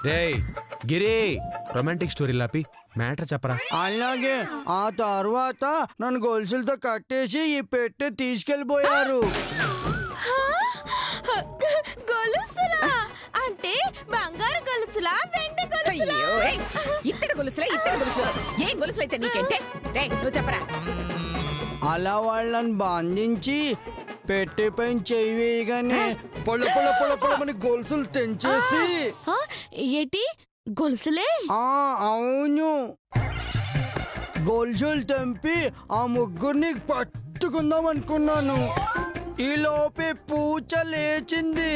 రేయ్ గిరి romantic story లాపి matter చెప్పరా. అలాగే ఆ తర్వాత నన్ను గొలుసులతో కట్టేసి ఈ పెట్టి తీసుకెళ్లిపోయారు. గొలుసులా అంటే బంగారు గొలుసులా వెండి గొలుసులా? ఇత్తడి గొలుసులా ఇత్తడి గొలుసులా? ఏం గొలుసులు అయితే నీకేంటే? రేయ్ నువ్వు చెప్పరా. అలా వాళ్ళని బంధించి పెట్టి పైన చెయ్యి వేయగానే పొల పొల పొల పొలమని గొలుసులు తెంచేసి ఏటి గొలుసులే? అవును, గొలుసులు తెంపి ఆ ముగ్గురిని పట్టుకుందాం అనుకున్నాను. ఈ లోపే పూచ లేచింది.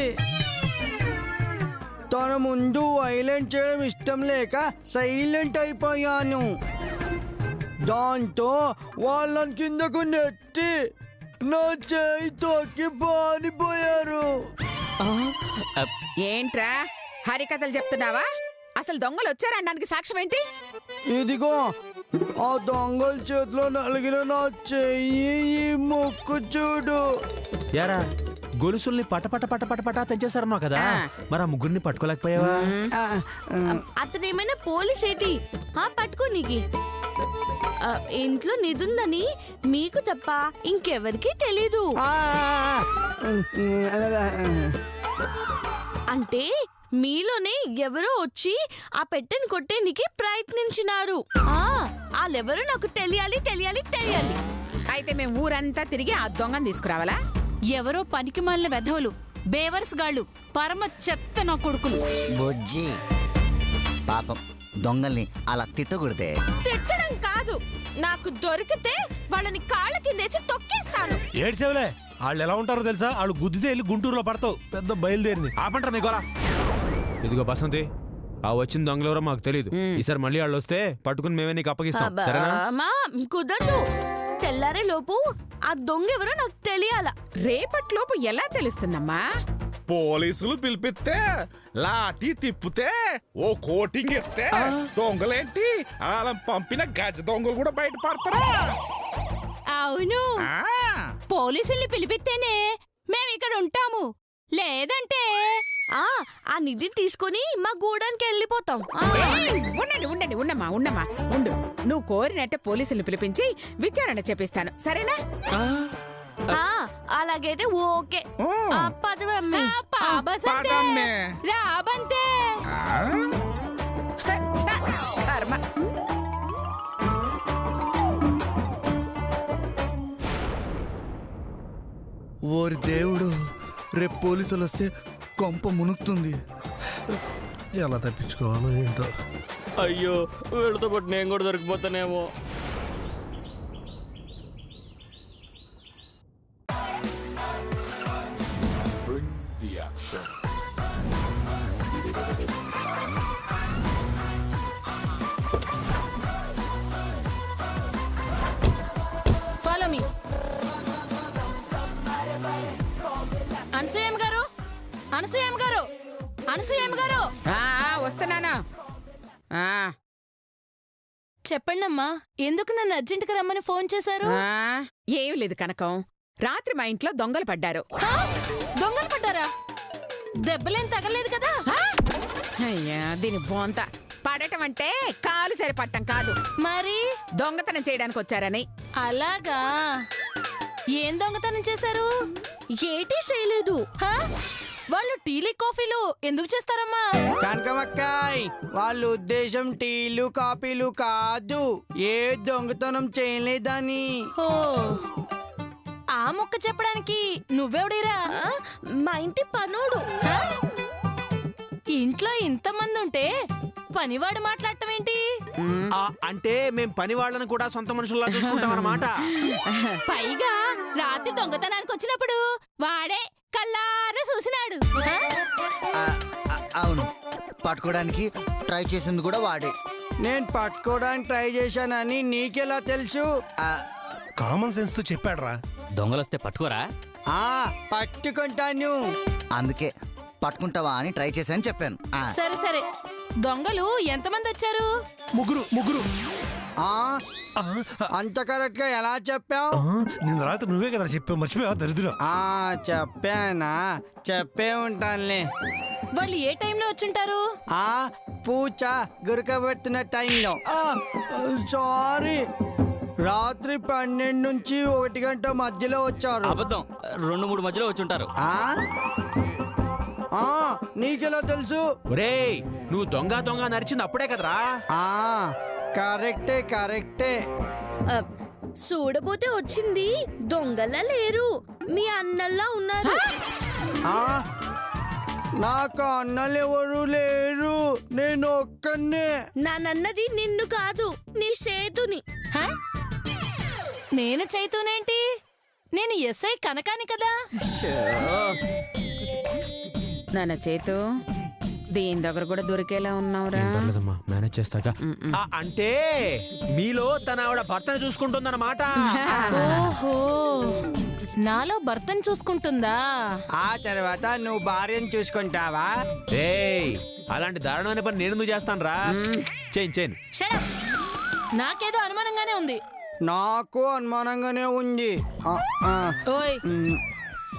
తన ముందు వైలెంట్ చేయడం ఇష్టం లేక సైలెంట్ అయిపోయాను. దాంతో వాళ్ళని కిందకు నెట్టి నా చేయి తొక్కి పారిపోయారు. ఏంట్రా హరికథలు చెప్తున్నావా? అసలు దొంగలు వచ్చారనడానికి సాక్ష్యం ఏంటి? ఇదిగో ఆ దొంగల చేతిలో నలిగిన నా చెయ్యి, ఈ ముక్కు చూడు. యారా గొలుసుల్ని పటపట పటపట పటా తెంచేశారన్నావు కదా, మరి ఆ ముగ్గురిని పట్టుకోలేకపోయావా? అతనేమైనా పోలీస్ ఏంటి పట్టుకోనీకి? ఇంట్లో నిధుందని మీకు తప్ప ఇంకెవరికి తెలీదు. అంటే మీలోనే ఎవరో వచ్చి ఆ పెట్టెని కొట్టేనికి ప్రయత్నించినారు. వాళ్ళెవరో నాకు తెలియాలి తెలియాలి తెలియాలి. అయితే మేము ఊరంతా తిరిగి ఆ దొంగని తీసుకురావాలా? ఎవరో పనికి మాలిన వెధవులు, బేవర్స్ గాళ్ళు, పరమ చెత్త నా కొడుకులు. బొజ్జి పాపం దొంగల్ని అలా తిట్టకూడదే. తిట్టడం కాదు, నాకు దొరికితే వాళ్ళని కాళ్ళ కిందేసి తొక్కేస్తాను. ఏడ్చేవలే, వాళ్ళు ఎలా ఉంటారో తెలుసా? వాళ్ళు గుద్దితే వెళ్ళి గుంటూరులో పడతావు. పెద్ద బయలుదేరింది. ఆపంటారా మీ గోలా? ఇదిగో బసంతి, ఆ వచ్చిన దొంగలెవరో మాకు తెలీదు. ఈసారి మళ్ళీ వాళ్ళు వస్తే పట్టుకుని మేమే నీకు అప్పగిస్తాం, సరేనా? కుదరదు. తెల్లారే లోపు ఆ దొంగ ఎవరో నాకు తెలియాలా. రేపట్లోపు ఎలా తెలుస్తుందమ్మా? పోలీసులు పిలిపిస్తే లాఠీ తిప్పితే ఓ కోటింగ్ ఎత్తే దొంగలేంటి అలా పంపిన గజ దొంగలు కూడా బయటపడతారా? అవును, పోలీసుల్ని పిలిపిస్తేనే మేము ఇక్కడ ఉంటాము, లేదంటే ఆ నిధిని తీసుకొని మా గూడానికి వెళ్ళిపోతాం. ఉండండి ఉండండి ఉండమ్మా ఉండమ్మా ఉండు. నువ్వు కోరినట్టే పోలీసులు పిలిపించి విచారణ చేపిస్తాను, సరేనా? అలాగైతే ఓకే. పదవమ్మే. రాబంతే. కర్మ. ఓరి దేవుడు, రేపు పోలీసులు వస్తే కొంప మునుగుతుంది. ఎలా తప్పించుకోవాలో ఏంటో. అయ్యో వీళ్ళతో పాటు నేను కూడా దొరికిపోతానేమో. Follow me. అనసూయమ్మ గారు, అనసూయమ్మ గారు, అనసూయమ్మ గారు. వస్తున్నాను. చెప్పండమ్మా, ఎందుకు నన్ను అర్జెంటుగా రమ్మని ఫోన్ చేశారు? ఏం లేదు కనకం, రాత్రి మా ఇంట్లో దొంగలు పడ్డారు. దొంగలు పడ్డారా? దెబ్బలేం తగలేదు కదా? అయ్యా దీని బోంత. పడటం అంటే కాలు సరిపట్టం కాదు, మరి దొంగతనం చేయడానికి వచ్చారని. అలాగా? ఏం దొంగతనం చేశారు? ఏటీ చేయలేదు. వాళ్ళు టీలు కాఫీలు ఎందుకు చేస్తారమ్మా? కనకమక్కాయ్, వాళ్ళ ఉద్దేశం టీలు కాఫీలు కాదు, ఏ దొంగతనం చేయలేదని. ఆ మొక్క చెప్పడానికి నువ్వెవడీరా? మా ఇంటి పనోడు. ఇంట్లో ఇంతమంది ఉంటే పనివాడు మాట్లాడటం ఏంటి? అంటే మేం పని వాళ్ళని కూడా సొంత మనుషుల్లా చూసుకుంటాం అన్నమాట. పైగా రాత్రి దొంగతనానికి వచ్చినప్పుడు వాడే కళ్ళారా చూసినాడు. అవును, పట్టుకోవడానికి ట్రై చేసింది కూడా వాడే. నేను పట్టుకోవడానికి ట్రై చేశానని నీకెలా తెలుసు? కామన్ సెన్స్ తో చెప్పాడ్రా. దొంగలొస్తే పట్టుకోరా? పట్టుకుంటాను. అందుకే పట్టుకుంటావా అని ట్రై చేశాను చెప్పాను. సరే సరే, దొంగలు ఎంతమంది వచ్చారు? ముగ్గురు. అంత కరెక్ట్ గా ఎలా చెప్పావు? నేను రాత్రి నువ్వే కదా చెప్పావు, మర్చిపోయా దరిద్రం. చెప్పానా? చెప్పే ఉంటానులే. వాళ్ళు ఏ టైంలో వచ్చుంటారు? పూచ గురకబెడుతున్న టైంలో. సారీ, రాత్రి 12 నుంచి 1 గంట మధ్యలో వచ్చారు. అబద్ధం, 2-3 మధ్యలో వచ్చుంటారు. నీకెలా తెలుసు? ఒరేయ్, నువ్వు దొంగ దొంగ నరిచింది అప్పుడే కదరా. కరెక్టే. చూడబోతే వచ్చింది దొంగలా లేరు, మీ అన్నల్లా ఉన్నారు. నాకు అన్నలు ఎవరు లేరు, నేను ఒక్కనే. నానన్నది నిన్ను కాదు, నీ సేతుని. నేను చైతూనేంటి? నేను ఎస్ఐ కనకాని కదా. నాన్న చేతు, దీని దగ్గర కూడా దొరికేలా ఉన్నావురా. పర్లేదమ్మా, మేనేజ్ చేస్తాగా. అంటే మీలో తన ఆవిడ భర్తను చూసుకుంటుందన్నమాట. ఓహో, నాలో భర్తను చూసుకుంటుందా? ఆ తర్వాత నువ్వు భార్యను చూసుకుంటావా? ఏయ్, అలాంటి దారుణమైన పని నేను ఎందుకు చేస్తాను రా? చేయను. నాకేదో అనుమానంగానే ఉంది. నాకు అనుమానంగానే ఉంది. ఓయ్,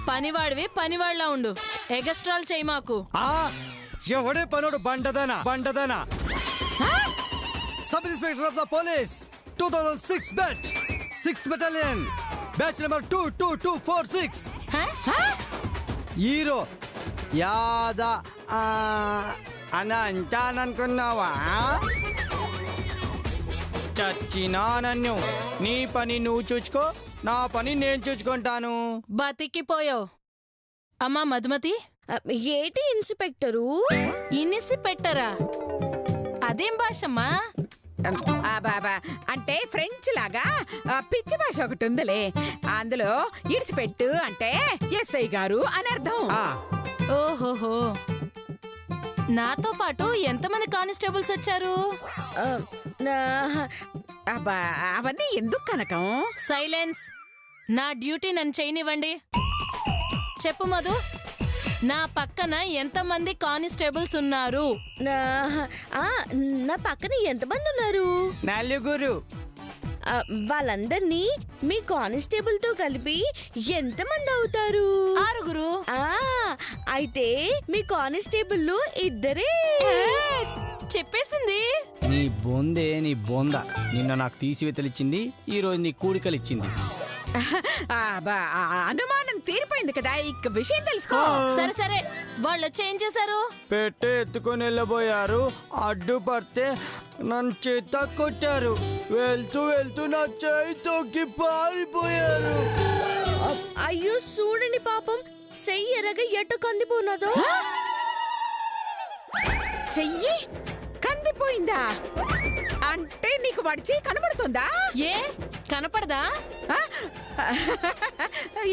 పనివాడివి పనివాళ్ళ ఉండు, ఎగస్ట్రాల్ చేయి మాకు. ఎవడే పనుడు? బండదనా sub inspector of the police, 2006 batch, 6th battalion, batch number 22246. Hero యాదా అని అంటాననుకున్నావా? చచ్చినా నన్ను. నీ పని నువ్వు చూసుకో, నా పని నేను చూసుకుంటాను. బతికిపోయావు. అమ్మా మధుమతి, ఏటి ఇన్స్పెక్టరు? ఇన్సిపెక్టరా? అదేం భాషమ్మా? అంటే ఫ్రెంచ్ లాగా పిచ్చి భాష ఒకటి ఉందిలే, అందులో ఇడిసిపెట్టు అంటే ఎస్ఐ గారు అని అర్థం. ఓహోహో, నాతో పాటు ఎంతమంది కానిస్టేబుల్స్ వచ్చారు? అవన్నీ ఎందుకు కనకం? సైలెన్స్, నా డ్యూటీ నన్ను చేయనివ్వండి. చెప్పు మధు, నా పక్కన ఎంతమంది కానిస్టేబుల్స్ ఉన్నారు? నా పక్కన ఎంతమంది ఉన్నారు? 4. వాళ్ళందరినీ మీ కానిస్టేబుల్ తో కలిపి ఎంతమంది అవుతారు? 6. అయితే మీ కానిస్టేబుల్ 2. చెప్పేసింది. నీ బొంద నిన్న నాకు తీసివేతలిచ్చింది, ఈ రోజు నీ కూడికలిచ్చింది. అనుమానం తీరిపోయింది కదా, ఇక విషయం తెలుసుకో. సరే, వాళ్ళు వచ్చి ఏం చేశారు? పెట్టే ఎత్తుకొని వెళ్ళబోయారు, అడ్డుపడితే నన్ను చేత కొట్టారు. వెళ్తూ నా చేయి తొక్కి పారిపోయారు. అయ్యో చూడండి పాపం, చెయ్యి ఎరగ ఎట్ట కందిపోయినదో. చెయ్యి కందిపోయిందా? అంటే నీకు వాడి చెయ్యి కనబడుతుందా? ఏ కనపడదా?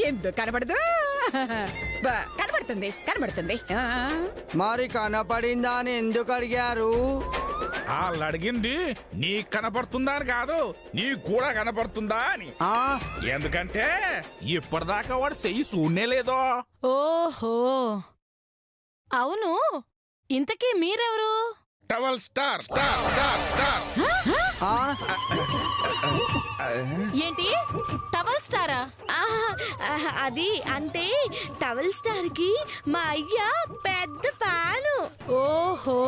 ఎందుకు కనబడదు? కనబడుతుంది. మరి కనపడిందా అని ఎందుకు అడిగారు? వాళ్ళు అడిగింది నీ కనపడుతుందా అని కాదు, నీ కూడా కనపడుతుందా అని. ఎందుకంటే ఇప్పటిదాకా వాడు చెయ్యి చూడనే లేదో. ఓహో, అవును, ఇంతకీ మీరెవరు? Double star. ఏంటి టవల్ స్టారా? అది అంటే టవల్ స్టార్ కి మా అయ్య పెద్ద ఫ్యాను. ఓహో,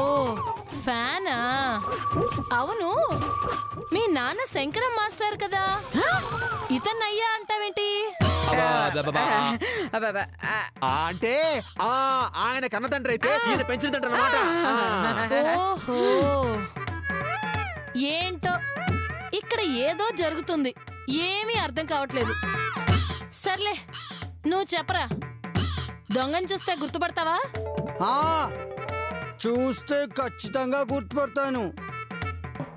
ఫ్యానా? అవును, మీ నాన్న శంకరం మాస్టర్ కదా, ఇతన్ని అయ్యా అంటావేంటి? అంటే ఆయన కన్న తండ్రి అయితే ఈయన పెంచిన తండ్రి అన్నమాట. ఓహో, ఏంటో ఇక్కడ ఏదో జరుగుతుంది, ఏమీ అర్థం కావట్లేదు. సర్లే, నువ్వు చెప్పరా, దొంగని చూస్తే గుర్తుపడతావా? చూస్తే ఖచ్చితంగా గుర్తుపడతాను,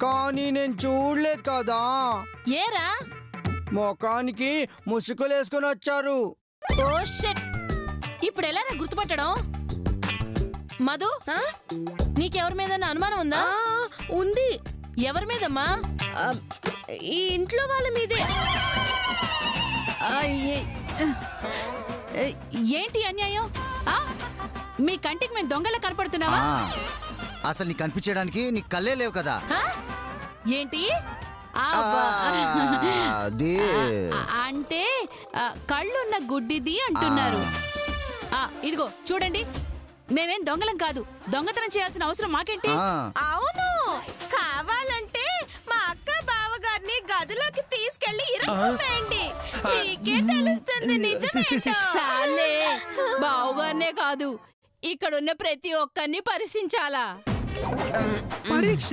కానీ నేను చూడలేదు కదా. ఏరా? ముఖానికి ముసుగులేసుకొని వచ్చారు. ఓ షిట్, ఇప్పుడు ఎలా గుర్తుపట్టడం? మధు, నీకెవరి మీద అనుమానం ఉందా? ఉంది. ఎవరి మీదమ్మా? ఈ ఇంట్లో వాళ్ళ మీదే. ఏంటి అన్యాయం? మీ కంటికి మేము దొంగలా కనపడుతున్నావా? అసలు నీ కనిపించడానికి నీ కళ్ళే లేవు కదా. ఏంటి అది అంటే కళ్ళున్న గుడ్డిది అంటున్నారు. ఇదిగో చూడండి, మేమేం దొంగలం కాదు. దొంగతనం చేయాల్సిన అవసరం మాకేంటి? అవును, కావాలంటే మా అక్క బావగారిని గదిలోకి తీసుకెళ్లి ఇరుక్కుపోయండి, మీకే తెలుస్తుంది నిజమేంటో. సాలే, బావుగారినే కాదు ఇక్కడున్న ప్రతి ఒక్కరిని పరీక్షించాలా? పరీక్ష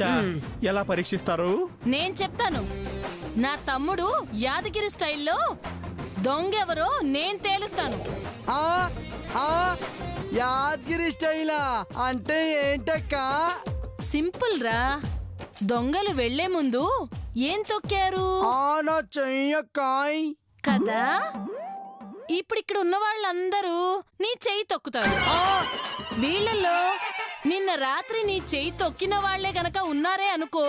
ఎలా పరీక్షిస్తారు? నేను చెప్తాను. నా తమ్ముడు యాదగిరి స్టైల్లో దొంగెవరో నేను తేలుస్తాను. యాదగిరి స్టైలా అంటే ఏంటక్క? సింపుల్ రా. దొంగలు వెళ్లే ముందు ఏం తొక్కారు? నా చెయ్యకాయ్ కదా. ఇప్పుడు ఇక్కడ ఉన్న వాళ్ళందరూ నీ చెయ్యి తొక్కుతారు. వీళ్ళల్లో నిన్న రాత్రి నీ చెయ్యి తొక్కిన వాళ్లే గనక ఉన్నారే అనుకో,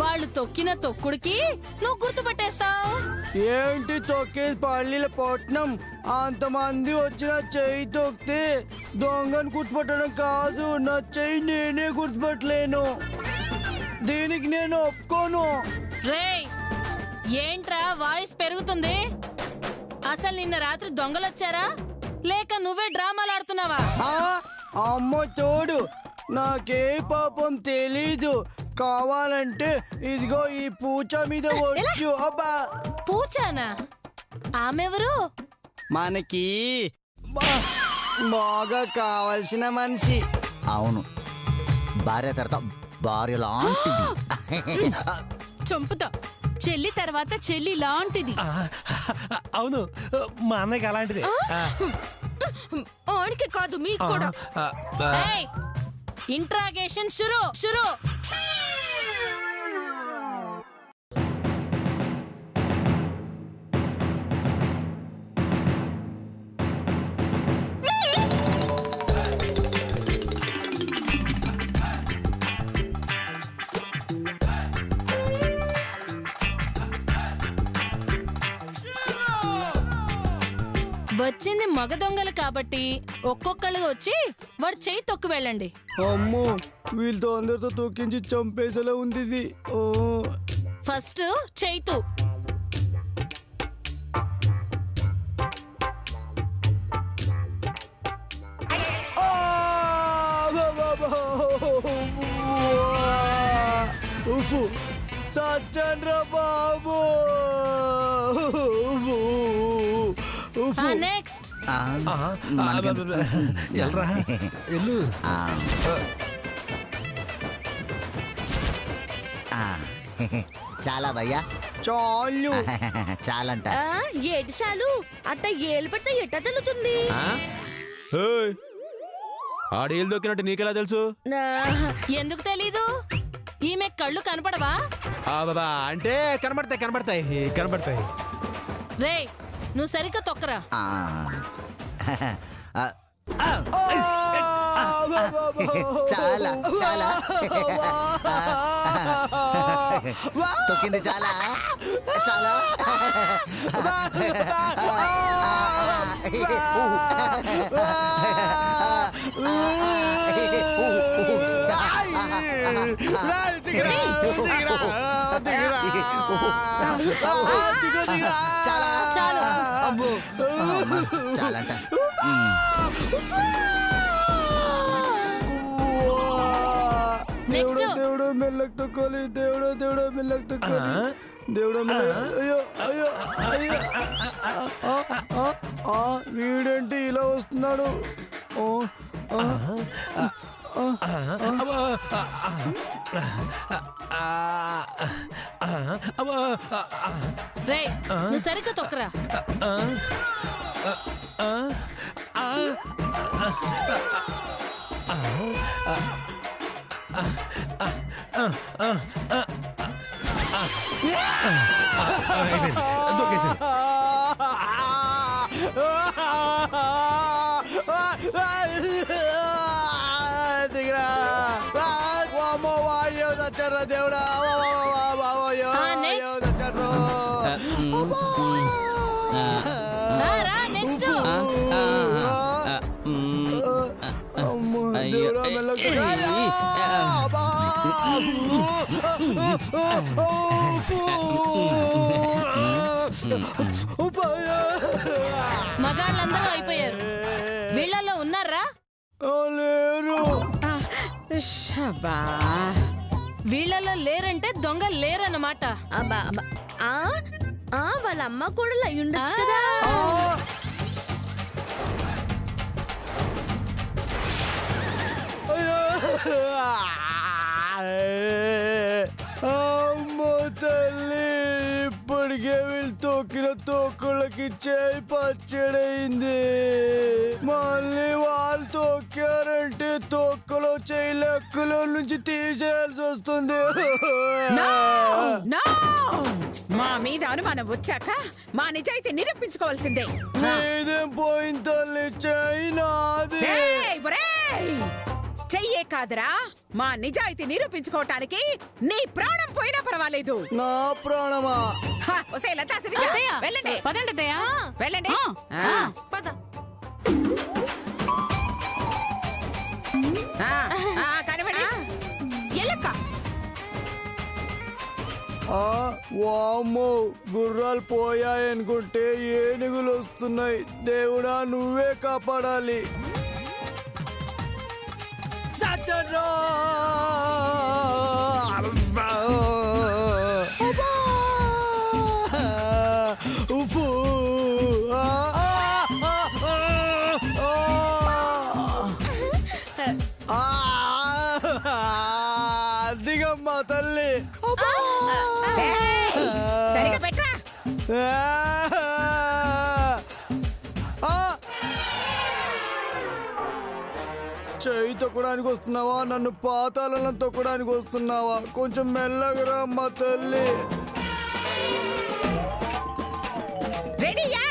వాళ్ళు తొక్కిన తొక్కుడికి నువ్వు గుర్తుపట్టేస్తావు. ఏంటి తొక్కేది పల్లీల పట్నం? అంతమంది వచ్చిన చెయ్యి తొక్కితే దొంగను గుర్తుపట్టడం కాదు, నా చెయ్యి నేనే గుర్తుపట్టలేను. దీనికి నేను ఒప్పుకోను. రేయ్, ఏంట్రా వాయిస్ పెరుగుతుంది? అసలు నిన్న రాత్రి దొంగలొచ్చారా లేక నువ్వే డ్రామాలు ఆడుతున్నావా? అమ్మ తోడు, నాకే పాపం తెలీదు. కావాలంటే ఇదిగో ఈ పూచ మీద వచ్చు. అబ్బా, పూచానా? ఆమెవరు? మనకి బాగా కావాల్సిన మనిషి. అవును, భార్య తర్వాత భార్య లాంటిది. చంపుతా. చెల్లి తర్వాత చెల్లి లాంటిది. అవును, మా అన్నయ్యకి అలాంటిది. ఆడికి కాదు, మీకు కూడా. ఇంట్రాగేషన్ షురూ షురూ. వచ్చింది మగ దొంగలు కాబట్టి ఒక్కొక్కళ్ళు వచ్చి వాడు చెయ్యి తొక్కు వెళ్ళండి. అమ్మో, వీళ్ళతో అందరితో తొక్కించి చంపేసేలా ఉంది ఇది. ఫస్ట్ చెయ్యి. సచ్చంద్ర బాబు. నెక్స్ట్ చాలా భయ్యా, చాలు. చాలంట. ఏడిసాలు అట్ట ఏలు పెడితే ఎట్ట తెలుతుంది? ఆడేళ్ళు దొక్కినట్టు నీకెలా తెలుసు? ఎందుకు తెలీదు? ఈమె కళ్ళు కనపడవా? బాబా అంటే కనబడతాయి. రే, నువ్వు సరిగ్గా తొక్కరా. చాలా చాలా తొక్కింది. చాలా చాలా చాలు. చాలంట. నెక్స్ట్ దేవుడు మెల్లకు తొక్కాలి. దేవుడు మెల్లకు తొక్కాలి. దేవుడు వీడేంటి ఇలా వస్తున్నాడు? రే, నువ్వు సరిగ్గా తొక్కరా. దేవుడా. నెక్స్ట్ దేవుడా మెల్లకు మగాళ్ళందరూ అయిపోయారు. వీళ్ళల్లో ఉన్నారా? లేరు. షబ్బా, వీళ్ళలో లేరంటే దొంగ లేరన్నమాట. వాళ్ళ అమ్మ కూడా అయి ఉండొచ్చు కదా. అమ్మో తల్లి, ఇప్పటికే వీళ్ళు తొక్కిన తొక్కులకి చేయి పచ్చడైంది. మళ్ళీ వాళ్ళు తొక్కారంటే తొక్కలో చేయి లెక్కలో నుంచి తీసేయాల్సి వస్తుంది. మా మీద అనుమానం వచ్చాక మా నిజాయితీ నిరూపించుకోవాల్సిందే. ఇదేం పోయింది తల్లి, చేయి నాది. చెయ్యే కాదురా, మా నిజాయితీ నిరూపించుకోవటానికి నీ ప్రాణం పోయినా పర్వాలేదు. నా ప్రాణమా? వెళ్ళండి, పదండి అత్తయ్య. వెళ్ళండి. కనివ్వండి. వామ్మో, గుర్రాలు పోయాయనుకుంటే ఏనుగులు వస్తున్నాయి. దేవుడా, నువ్వే కాపాడాలి. అదిగమ్మా తల్లి. సరిగా పెట్టరా. చెయ్యి తొక్కడానికి వస్తున్నావా? నన్ను పాతాళంలో తొక్కడానికి వస్తున్నావా? కొంచెం మెల్లగరా అమ్మా తల్లి. రెడీయా?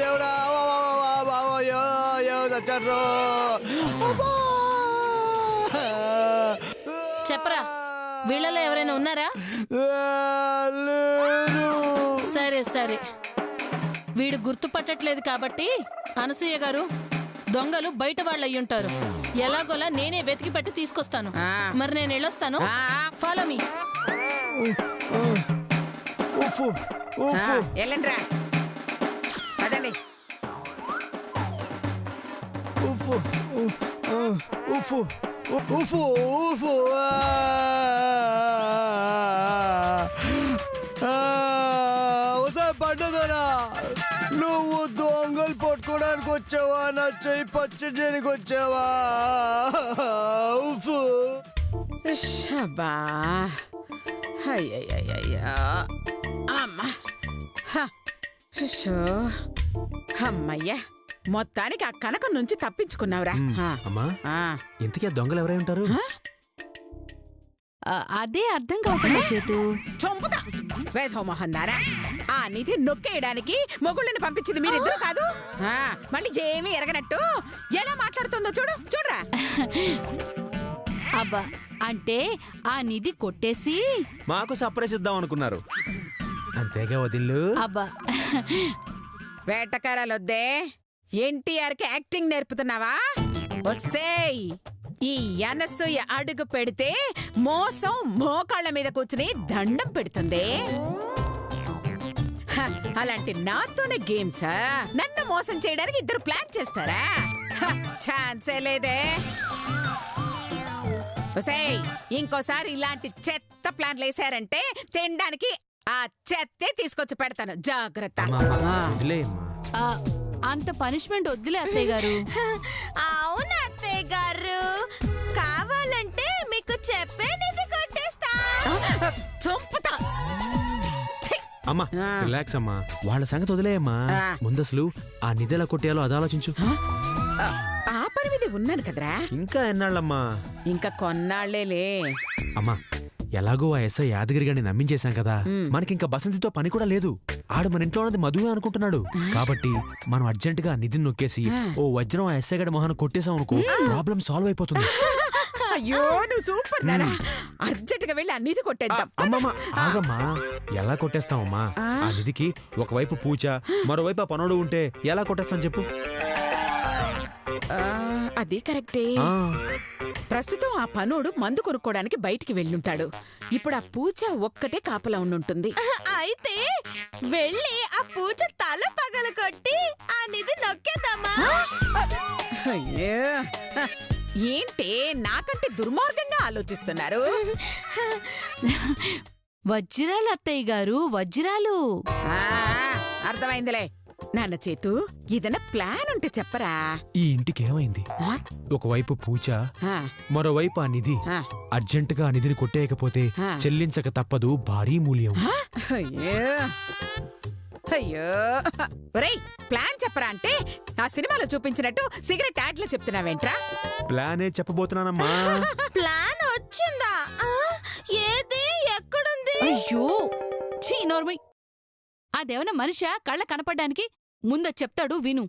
దేవుడా, చెప్పరా, వీళ్ళలో ఎవరైనా ఉన్నారా? సరే సరే, వీడు గుర్తుపట్టట్లేదు కాబట్టి అనసూయ గారు, దొంగలు బయట వాళ్ళు అయ్యుంటారు. ఎలాగోలా నేనే వెతికి పట్టి తీసుకొస్తాను. మరి నేను వెళ్ళొస్తాను. Follow me. వెళ్ళండి రా, పదండి. పడ్డదనా? నువ్వు దొంగలు పట్టుకోవడానికి వచ్చావా? నా చెయ్యి పచ్చడానికి వచ్చావా? షబ్బా, అయ్యయ్యయ్యా, అమ్మా, అమ్మయ్యా, మొత్తానికి ఆ కనకం నుంచి తప్పించుకున్నావురా. అమ్మా, ఇంతకీ దొంగలు ఎవరై ఉంటారు? అదే అర్థం కావట్లేదు చేతు. చంపుతా వేధో మోహందారా. ఆ నిధి నొక్కేయడానికి మొగుళ్ళని పంపించింది మీరిద్దరు కాదు? మళ్ళీ ఏమీ ఎరగనట్టు ఎలా మాట్లాడుతుందో చూడరా. అబ్బా, అంటే ఆ నిధి కొట్టేసి మాకు సర్ప్రైజ్ ఇద్దాం అనుకున్నారు, అంతేగా వదిల్లు. అబ్బా, వేటకారాలొద్దే. ఎన్టీఆర్ కి యాక్టింగ్ నేర్పుతున్నావా? ఒసేయ్, ఈ అనసూయ అడుగు పెడితే మోసం మోకాళ్ళ మీద కూర్చుని దండం పెడుతుంది. అలాంటి నాతోనే గేమ్సా? నన్ను మోసం చేయడానికి ఇద్దరు ప్లాన్ చేస్తారా? ఛాన్సే లేదే. ఒసేయ్, ఇంకోసారి ఇలాంటి చెత్త ప్లాన్లు వేసారంటే తినడానికి ఆ చెత్తే తీసుకొచ్చి పెడతాను, జాగ్రత్త. అంత పనిష్మెంట్ వద్దులే అత్తయ్య గారు. అవును అత్తయ్య గారు, కావాలంటే మీకు చెప్పే నిధి కొట్టేస్తా. చంపుతా. అమ్మా రిలాక్స్ అమ్మా, వాళ్ళ సంగతి వదిలేయమ్మా. ముందు అసలు ఆ నిధి ఎలా కొట్టేయాలో అది ఆలోచించు. ఆ పని మీద ఉన్నాను కదరా. ఇంకా ఎన్నాళ్ళమ్మా? ఇంకా కొన్నాళ్లేలే. అమ్మా, ఎలాగో ఆ ఎస్ఐ యాదగిరి గారిని నమ్మించేశాం కదా, మనకింకా బసంతితో పని కూడా లేదు. ఆడు మన ఇంట్లో ఉన్నది మధువే అనుకుంటున్నాడు. కాబట్టి మనం అర్జెంట్ గా నిధిని నొక్కేసి ఓ వజ్రం ఆ ఎస్ఐ గడి మొహాన్ని కొట్టేశాం అనుకో, ప్రాబ్లం సాల్వ్ అయిపోతుంది. అయ్యో నువ్వు సూపర్ నానా. అర్జెంట్ గా వెళ్ళి ఆ నిధి కొట్టేద్దాం. అమ్మమ్మ ఆగమ్మా, ఎలా కొట్టేస్తామమ్మా? ఆ నిధికి ఒకవైపు పూజ, మరోవైపు ఆ పనోడు ఉంటే ఎలా కొట్టేస్తాం చెప్పు? అది కరెక్టే. ప్రస్తుతం ఆ పనోడు మందు కొనుక్కోడానికి బయటికి వెళ్ళుంటాడు. ఇప్పుడు ఆ పూజ ఒక్కటే కాపలా ఉండుంటుంది. అయితే వెళ్ళి ఆ పూజ తల పగల కొట్టి ఆ నిధి నొక్కేద్దామా? అయ్యో, ఏంటే నాకంటే దుర్మార్గంగా ఆలోచిస్తున్నారు? వజ్రాలు అత్తయ్య గారు, వజ్రాలు. అర్థమైందిలే. నాన్న చేతు, ఏదైనా ప్లాన్ ఉంటే చెప్పరా? ఈ ఇంటికి ఏమైంది? ఒకవైపు పూజ, మరోవైపు ఆ నిధి. అర్జెంటుగా ఆ నిధిని కొట్టేయకపోతే చెల్లించక తప్పదు భారీ మూల్యం. అయ్యో అయ్యో, ఒరేయ్ ప్లాన్ చెప్పరా అంటే ఆ సినిమాలో చూపించినట్టు సిగరెట్ యాడ్ లో చెప్తున్నావేంట్రా? ప్లానే చెప్పబోతున్నానమ్మా. ప్లాన్ వచ్చిందా? ఏది, ఎక్కడుంది? అయ్యో చీ నోర్మై. అదేమన్నా మనిషా కళ్ళ కనపడ్డానికి? ముందు చెప్తాడు విను.